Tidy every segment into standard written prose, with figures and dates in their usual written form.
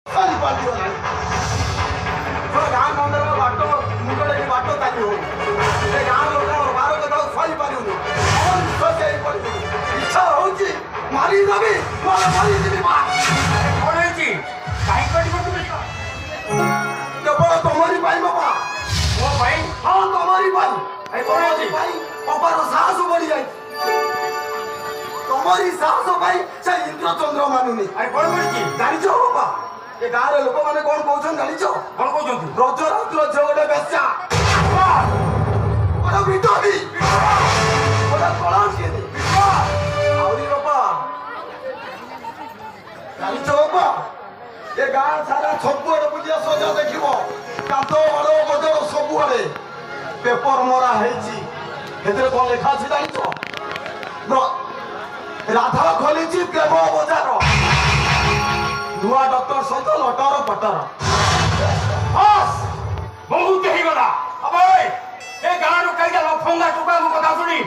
ଖାଲି ପାଲିବ ନାହିଁ ଗାଁ ମନ୍ଦିର ବାଟ ମୁଣ୍ଡରେ ବାଟ ଚାଲି ହଉ ସେ ଗାଁ ଲୋକର ବାର କଥା ସହି ପାରିବୁନି ଇଚ୍ଛା ହଉଛି ମାରିଦେବି ମାରିଦେବି ମା କଣ ହେଇଛି କାହିଁକି କେବଳ ତମରି ପାଇଁ ବାପା ମୋ ପାଇଁ ହଁ ତମରି ପାଇଁ କଣ ହେଇଛି ବାପାର ସାହସ ବଢି ଯାଇଛି ତମରି ସାହସ ପାଇଁ ସେ ଇନ୍ଦ୍ରଚନ୍ଦ୍ର ମାନୁନି ଆରେ କଣ କରିଛି ଜାଣିଛ ବାପା ଏ ଗାଁରେ ଲୋକମାନେ କଣ କହୁଛନ୍ତି ଜାଣିଛ କଣ କହୁଛନ୍ତି ବ୍ରଜରାତ୍ର ଝିଅ ଗୋଟେ ବେଶ୍ୟା ଗୋଟେ ବିଧବୀ ଗୋଟେ କଳଙ୍କିନୀ ଆହୁରି ବାପା ଜାଣିଛ ବାପା ଏ ଗାଁ ସାରା ସବୁଆଡେ ବୁଲିଆ ସଜା ଦେଖିବ କାନ୍ଥ ବଡ ବଜର ସବୁଆଡେ ପେପର ମରା ହେଇଛି ସେଥିରେ କଣ ଲେଖା ଅଛି ଜାଣିଛ ରାଧା ଖୋଲିଛି ପ୍ରେମ ବଜାର ନୂଆ ଡକ୍ଟର ସହିତ ଲଟର ପଟର ବହୁତ ହେଇଗଲା ଏ ଗାଁରୁ କାଇଟା ଲଫଙ୍ଗା ଟୁକାଙ୍କ କଥା ଶୁଣି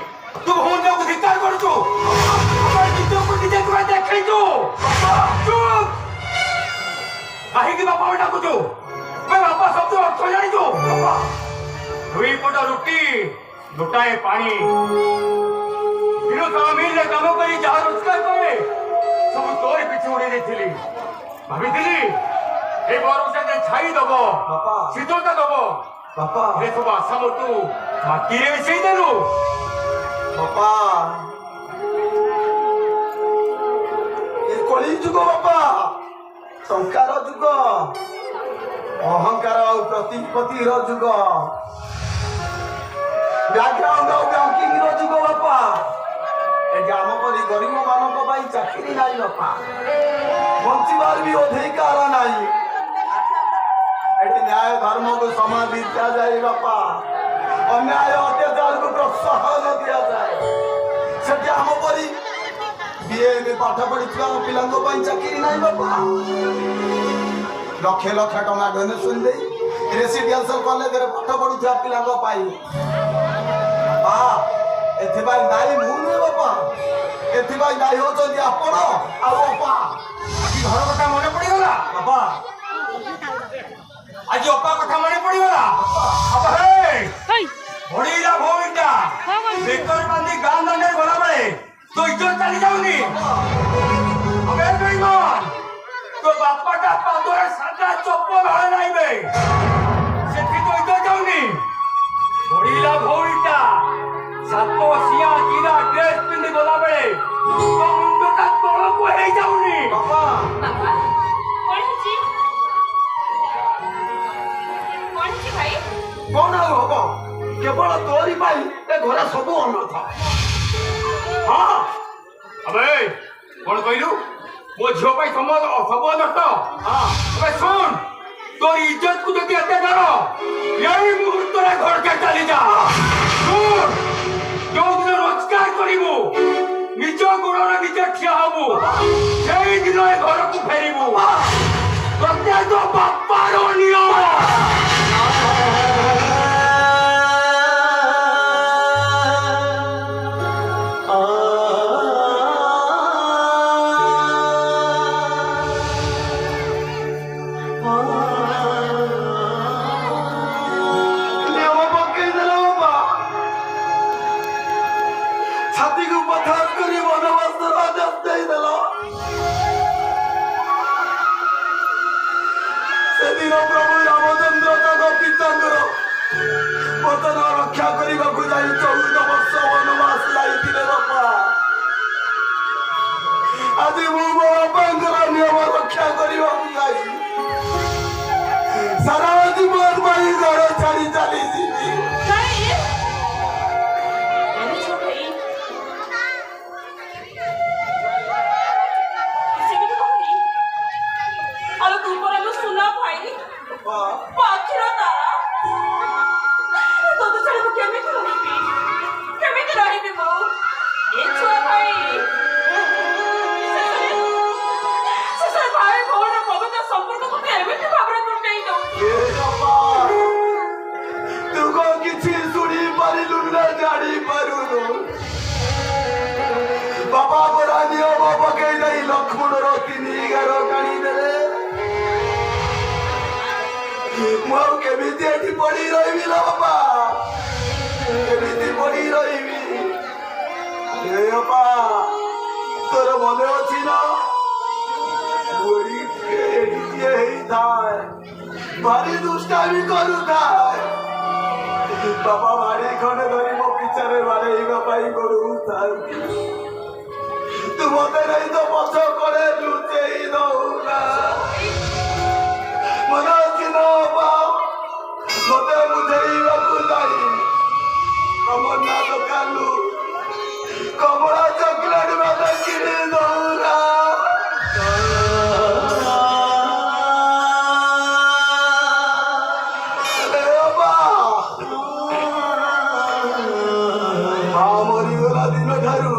ତୁ ଭଉଣୀକୁ ଧିକ୍କାର କରୁଛୁ ନିଜକୁ ନିଜେ ତୁ ଦେଖେଇଛୁ କାହିଁକି ବାପା ଡାକୁଛୁ ବାପା ଶବ୍ଦ ଅର୍ଥ ଜାଣିଛୁ ଦୁଇ ପଟ ରୁଟି ଗୋଟାଏ ପାଣି ମିଲରେ କାମ କରି ଯାହା ରୋଜଗାର କରେ ସବୁ ତୋରି ପିଠି ଉଡେଇ ଦେଇଥିଲି ଭାବିଥିଲି এই বরফটাকে ছাই দেব শীতলটা দেব এ সব আশা মতো মাটিরে মিশাই দেলু বাপা এ কলি যুগ বাপা টঙ্কার যুগ অহংকার ଆଉ ପ୍ରତିପତ୍ତିର ଯୁଗ ବ୍ୟାକଗ୍ରାଉଣ୍ଡ ଆଉ ବ୍ୟାଙ୍କିଂର ଯୁଗ ବାପା ଏଠି ଆମ ପରି ଗରିବ ମାନଙ୍କ ପାଇଁ ଚାକିରି ନାହିଁ ବାପା ବଞ୍ଚିବାର ବି ଅଧିକାର ନାହିଁ ଏଠି ନ୍ୟାୟ ଧର୍ମକୁ ସମାନ ଦିଆଯାଏ ବାପା ଅନ୍ୟାୟ ଅତ୍ୟାଚାରକୁ ପ୍ରୋତ୍ସାହନ ଦିଆଯାଏ ସେଠି ଆମ ପରି ବିଏ ପାଠ ପଢିଥିବା ପିଲାଙ୍କ ପାଇଁ ଚାକିରି ନାହିଁ ବାପା ଲକ୍ଷ ଲକ୍ଷ ଟଙ୍କା ଡୋନେସନ ଦେଇ ରେସିଡେନ୍ସିଆଲ କଲେଜରେ ପାଠ ପଢୁଥିବା ପିଲାଙ୍କ ପାଇଁ ଏଥିପାଇଁ ଦାୟୀ ମୁଁ ନୁହେଁ ବାପା ଏଥିପାଇଁ ଦାୟୀ ହଉଛନ୍ତି ଆପଣ ଆଉ ବାପା ଆଜି ଘର କଥା ମନେ ପଡିଗଲା ବାପା ଆଜି ଅପା କଥା ମନେ ପଡିଗଲା ବଢିଲା ଭଉଣୀଟା ବେକର ବାନ୍ଧି ଗାଁ ଦାଣ୍ଡରେ ଗଲାବେଳେ ତୋ ଇଜ୍ଜତ ଚାଲି ଯାଉନି ତୋ ବାପାଟା ପାଦରେ ସାଦା ଚପଲ ହଳେ ନାଇବେ ସେଠି ତୋ ଇଜ୍ଜତ ଯାଉନି ବଢିଲା ଭଉଣୀଟା ସାତ ସିଆ ଚିରା ଡ୍ରେସ ପିନ୍ଧି ଗଲାବେଳେ ତୋ ମୁଣ୍ଡଟା ତଳକୁ ହେଇଯାଉନି ବାପା କଣ ଆଉ ହବ କେବଳ ତୋରି ପାଇଁ ଏ ଘରେ ସବୁ ଅନର୍ଥ ହଁ ଆବେ କଣ କହିଲୁ ମୋ ଝିଅ ପାଇଁ ସବୁ ଅନର୍ଥ ଏବେ ଶୁଣ ତୋର ଇଜ୍ଜତକୁ ଯଦି ଏତେ ଡର ଏଇ ମୁହୂର୍ତ୍ତରେ ଘରକେ ଚାଲି ଯା ଶୁଣ ଯୋଉଦିନ ରୋଜଗାର କରିବୁ ନିଜ ଗୋଡ଼ରେ ନିଜେ ଠିଆ ହବୁ ସେଇଦିନ ଏ ଘରକୁ ଫେରିବୁ ପ୍ରତ୍ୟେକ ବାପାର ନିୟମ ଛାତିକୁ ପଥର କରି ବନବାସର ଆଦେଶ ଦେଇଦେଲ ସେଦିନ ପ୍ରଭୁ ରାମଚନ୍ଦ୍ର ତାଙ୍କ ପିତାଙ୍କର ପତନ ରକ୍ଷା କରିବାକୁ ଯାଇ 14 ବର୍ଷ ବନବାସ ଯାଇଥିଲେ ବାପା ଆଜି ମୁଁ ମୋ ବାପାଙ୍କର ନିୟମ ରକ୍ଷା କରିବାକୁ ଯାଇ ସାରା ଜୀବନ ପାଇଁ ଘର ଛାଡି ଚାଲିଯିବି ବାପା ପରା ନିୟମ ପକେଇ ଦେଇ ଲକ୍ଷ୍ମଣର 3 ଗାର ଟାଣି ଦେଲେ ମୁଁ ଆଉ କେମିତି ଏଠି ପଡି ରହିବି ଲୋ ବାପା କେମିତି ପଡି ରହିବି ଏ ବାପା ତୋର ମନେ ଅଛି ନା ଏଠି ଯିଏ ହେଇଥାଏ ଭାରି ଦୁଷ୍ଟାମି କରୁଥାଏ ବାପା ବାଡି ଖଣ୍ଡେ ଧରି ମୋ ପିଛାରେ ବାଡେଇବା ପାଇଁ କରୁଥାନ୍ତି ତୁ ମତେ ନେଇ ତ ପଛ କରେ ଲୁଚେଇ ଦଉନା ମନେ ଅଛି ନା ବାପା ମତେ ବୁଝେଇବାକୁ ଯାଇ କମନା ଦୋକାନରୁ କମଳା ଚକଲେଟ ମତେ କିଣି ଦଉନା ମରିଗଲା ଦିନ ଠାରୁ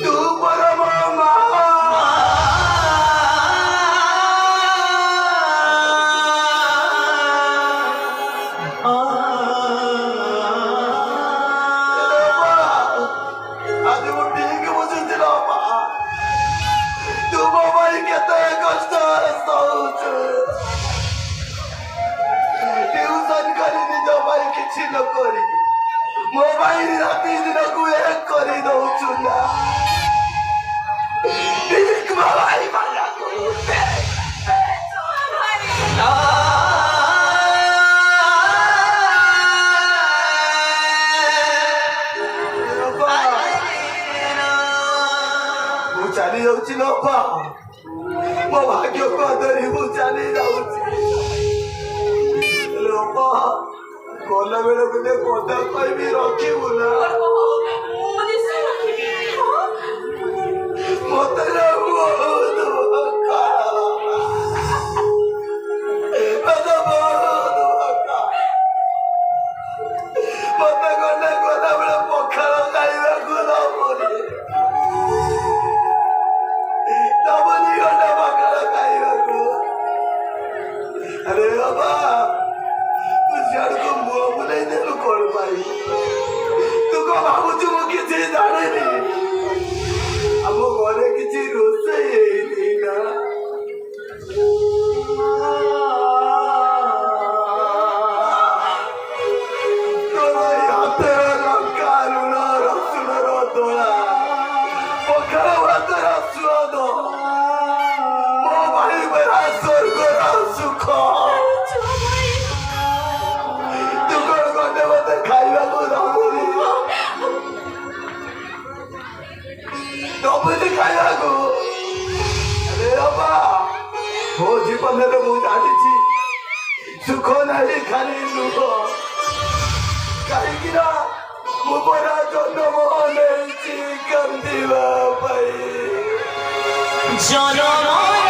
ତୁ ପରମ ମା ଆଜି ମୁଁ ଠିକ ବୁଝୁଛି ଲୋ ମା ତୁ ମୋ ପାଇଁ କେତେ କଷ୍ଟ ସହୁଛୁ ଟ୍ୟୁସନ କରି ନିଜ ପାଇଁ କିଛି ନ କରି ମୋ ପାଇଁ ରାତି ଦିନକୁ ଏକ କରି ଦଉଛୁ ନା ଠିକ ମୋ ଭାଇ ମାନଙ୍କୁ ମୁଁ ଚାଲି ଯାଉଛି ଲୋ ବାପା ମୋ ଭାଗ୍ୟକୁ ଧରି ମୁଁ ଚାଲି ଯାଉଛି ଲୋପା ଗଲା ବେଳେ ଗୋଟେ କଥା କହିବି ରଖିବୁ ନା ମତେ ମତେ ଗଲେ ଗଲାବେଳେ ପଖାଳ ଖାଇବାକୁ ଦବନି ଗଣ୍ଡେ ପଖାଳ ଖାଇବାକୁ ଆରେ ବାବା ତୁ ସିଆଡକୁ ମୁହଁ ବୁଲେଇ ଦେଲୁ କଣ ପାଇଁ ତୁ କଣ ଭାବୁଛୁ ମୁଁ କିଛି ଜାଣିନି ଆମ ଘରେ କିଛି ରୋଷେଇ ହେଇନି ନା ତୋର ଏଇ ହାତର ଲଙ୍କା ଲୁଣ ରସୁଣର ଦୋଳା ପଖାଳ ଭାତର ସ୍ୱାଦ ମୋ ଭାଇ ବେଳା ସ୍ୱର୍ଗର ସୁଖ ମତେ ଖାଇବାକୁ ଦବୁନି ଖାଇବାକୁ ଆରେ ବାବା ମୋ ଜୀବନରେ ମୁଁ ଜାଣିଛି ସୁଖ ନାହିଁ ଖାଲି ଲୁହ କାହିଁକି ନା ମୁଁ ପରା ଜନ୍ମ ନେଇଛି କାନ୍ଦିବା ପାଇଁ ଜନମ